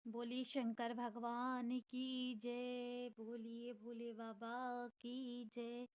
बोली शंकर भगवान की जय, बोलिए भोले बाबा की जय।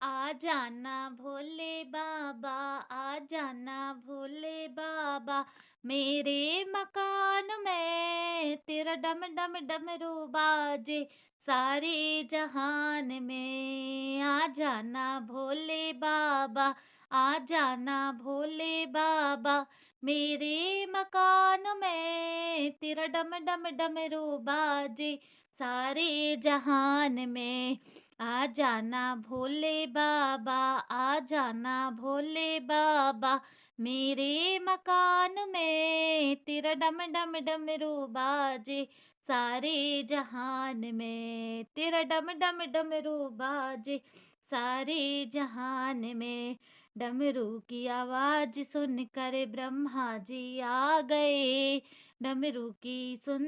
आ जाना भोले बाबा, आ जाना भोले बाबा, मेरे मकान में तेरा डम डम डमरू बाजे सारे जहान में। आ जाना भोले बाबा, आ जाना भोले बाबा, मेरे मकान में तेरा डम डम डमरू बाजे सारे जहान में। आ जाना भोले बाबा, आ जाना भोले बाबा, मेरे मकान में तेरा डम डम डमरू बाजे सारे जहान में। तेरा डम डम डमरू बाजे सारे जहान में। डमरू की आवाज सुनकर ब्रह्मा जी आ गए। डमरू की सुन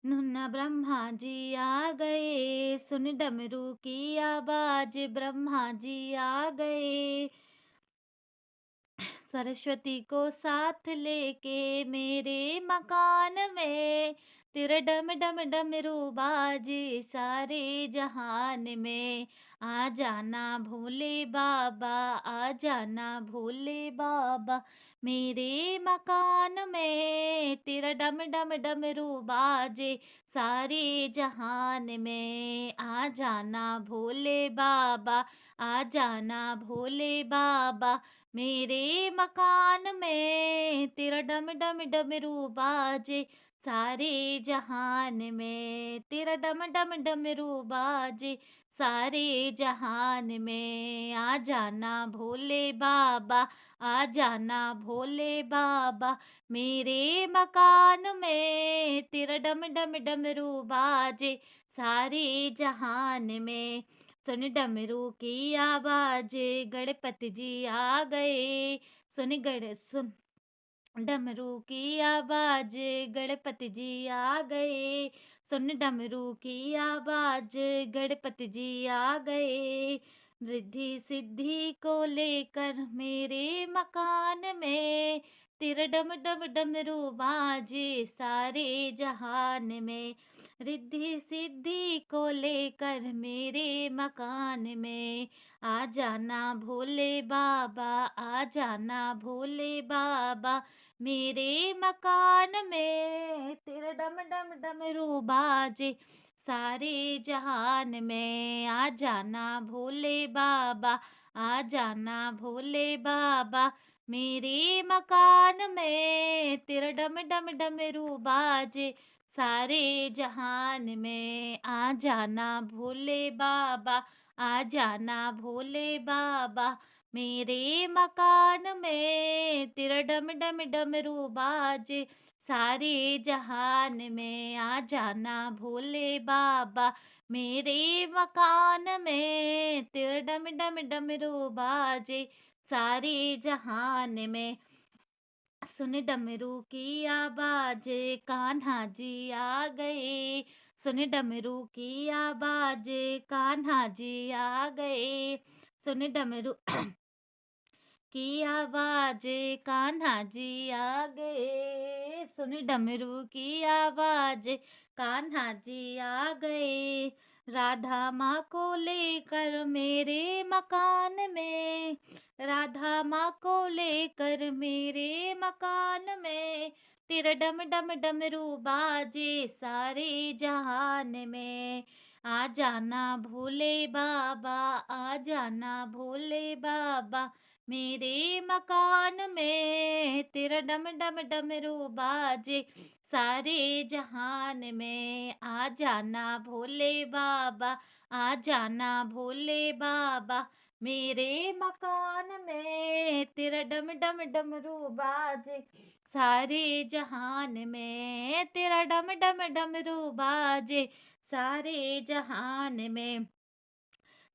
मुन्ना ब्रह्मा जी आ गए। सुन डमरू की आवाज ब्रह्मा जी आ गए। सरस्वती को साथ लेके मेरे मकान में तेरा डम डम डमरू बाजे सारे जहान में। आ जाना भोले बाबा, आ जाना भोले बाबा, मेरे मकान में तेरा डम डम डमरू बाजे सारे जहान में। आ जाना भोले बाबा, आ जाना भोले बाबा, मेरे मकान में तेरा डम डम डमरू बाजे सारे जहान में। तेरा डम डम डमरू बाजे सारे जहान में। आ जाना भोले बाबा, आ जाना भोले बाबा, मेरे मकान में तेरा डम डम डमरू बाजे सारे जहान में। सुन डमरू की आवाज गणपति जी आ गए। सुन डमरू की आवाज गणपति जी आ गए। सुन डमरू की आवाज गणपति जी आ गए। रिद्धि सिद्धि को लेकर मेरे मकान में तेरा डम डम डमरू बाजे सारे जहान में। रिद्धि सिद्धि को लेकर मेरे मकान में। आ जाना भोले बाबा, आ जाना भोले बाबा, मेरे मकान में तेरा डम डम डमरू बाजे सारे जहान में। आ जाना भोले बाबा, आ जाना भोले बाबा, मेरे मकान में तेरा डम डम डमरू बाजे सारे जहान में। आ जाना भोले बाबा, आ जाना भोले बाबा, मेरे मकान में तेरा डम डम डमरू बाजे सारे जहान में। आ जाना भोले बाबा, मेरे मकान में तेरा डम डम डमरू बाजे सारे जहान में। सुन डमरू की आवाज कान्हा जी आ गए। सुन डमरू की आवाज कान्हा जी आ गए। सुन डमरू की आवाज कान्हा जी आ गए। सुन डमरू की आवाज कान्हा जी आ गए। राधा माँ को लेकर मेरे मकान में, राधा माँ को लेकर मेरे मकान में तेरा डम डम डमरू बाजे सारे जहान में। आ जाना भोले बाबा, आ जाना भोले बाबा, मेरे मकान में तेरा डम डम डमरू बाजे सारे जहान में। आ जाना भोले बाबा, आ जाना भोले बाबा, मेरे मकान में तेरा डम डम डमरू बाजे सारे जहान में। तेरा डम डम डमरू बाजे सारे जहान में।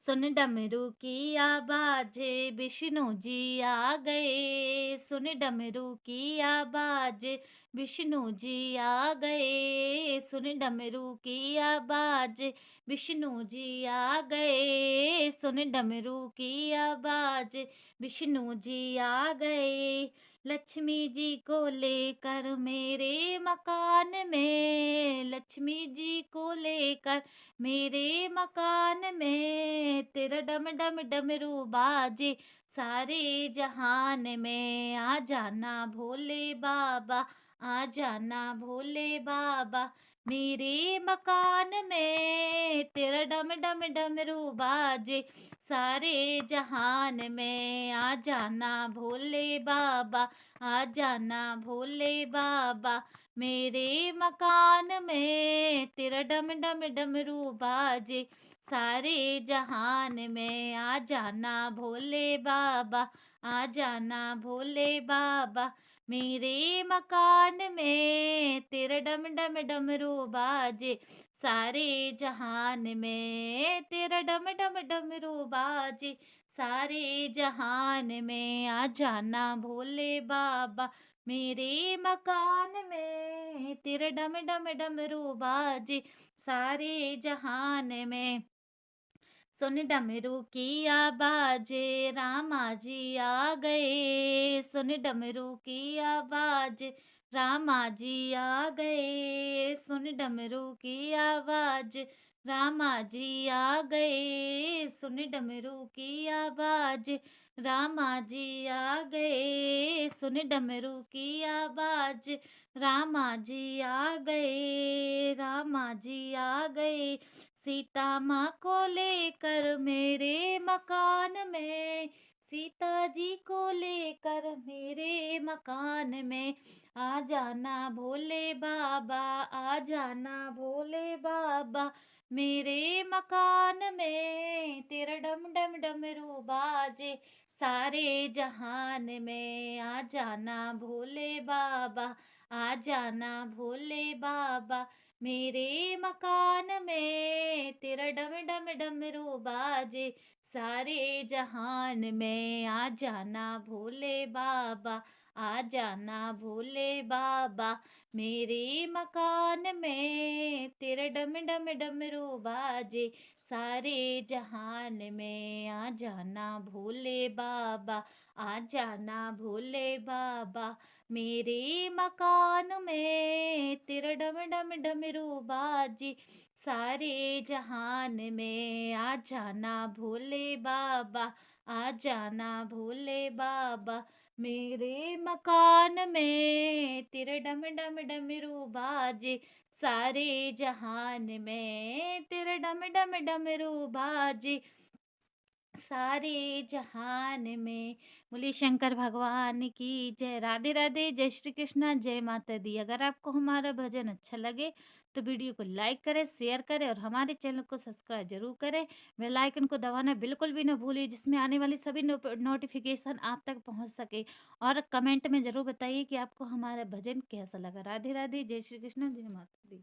सुन डमरू की आवाज विष्णु जी आ गए। सुन डमरू की आवाज विष्णु जी आ गए। सुन डमरू की आवाज विष्णु जी आ गए। सुन डमरू की आवाज विष्णु जी आ गए। लक्ष्मी जी को लेकर मेरे मकान में, लक्ष्मी जी को लेकर मेरे मकान में, तेरा डम डम डमरू बाजे सारे जहान में। आ जाना भोले बाबा, आ जाना भोले बाबा, मेरे मकान में तेरा डम डम डमरू बाजे सारे जहान में। आ जाना भोले बाबा, आ जाना भोले बाबा, मेरे मकान में तेरा डम डम डमरू बाजे सारे जहान में। आ जाना भोले बाबा, आ जाना भोले बाबा, मेरे मकान में तेरा डम डम डमरू बाजे सारे जहान में, तेरा डम डम डमरू बाजे सारे जहान में। आ जाना भोले बाबा, मेरे मकान में तेरा डम डम डमरू बाजे सारे जहान में। सुन डमरू की आवाज़ रामा जी आ गए, सुन डमरू की आवाज़ रामा जी आ गए, सुन डमरू की आवाज़ रामा जी आ गए, सुन डमरू की आवाज़ रामा जी आ गए, सुन डमरू की आवाज़ रामा जी आ गए, रामा जी आ गए, सीता माँ को लेकर मेरे मकान में, सीता जी को लेकर मेरे मकान में। आ जाना भोले बाबा, आ जाना भोले बाबा, मेरे मकान में तेरा डम डम डमरू बाजे सारे जहान में। आ जाना भोले बाबा, आ जाना भोले बाबा, मेरे मकान में तेरा डम डम डमरू बाजे सारे जहान में। आ जाना भोले बाबा, आ जाना भोले बाबा, मेरे मकान में तेरा डम डम डमरू बाजे सारे जहान में। आ जाना भोले बाबा, आ जाना भोले बाबा, मेरे मकान में तेरा डम डम डमरू बाजे सारे जहान में। आ जाना भोले बाबा, आ जाना भोले बाबा, मेरे मकान में तेरा डम डम डमरू बाजे सारे जहान में, तेरा डम डम डमरू बाजे सारे जहान में। बोलिए शंकर भगवान की जय। राधे राधे, जय श्री कृष्णा, जय माता दी। अगर आपको हमारा भजन अच्छा लगे तो वीडियो को लाइक करें, शेयर करें और हमारे चैनल को सब्सक्राइब जरूर करें। बेल आइकन को दबाना बिल्कुल भी ना भूलिए, जिसमें आने वाली सभी नोटिफिकेशन आप तक पहुंच सके। और कमेंट में जरूर बताइए कि आपको हमारा भजन कैसा लगा। राधे राधे, जय श्री कृष्णा, जय माता दी।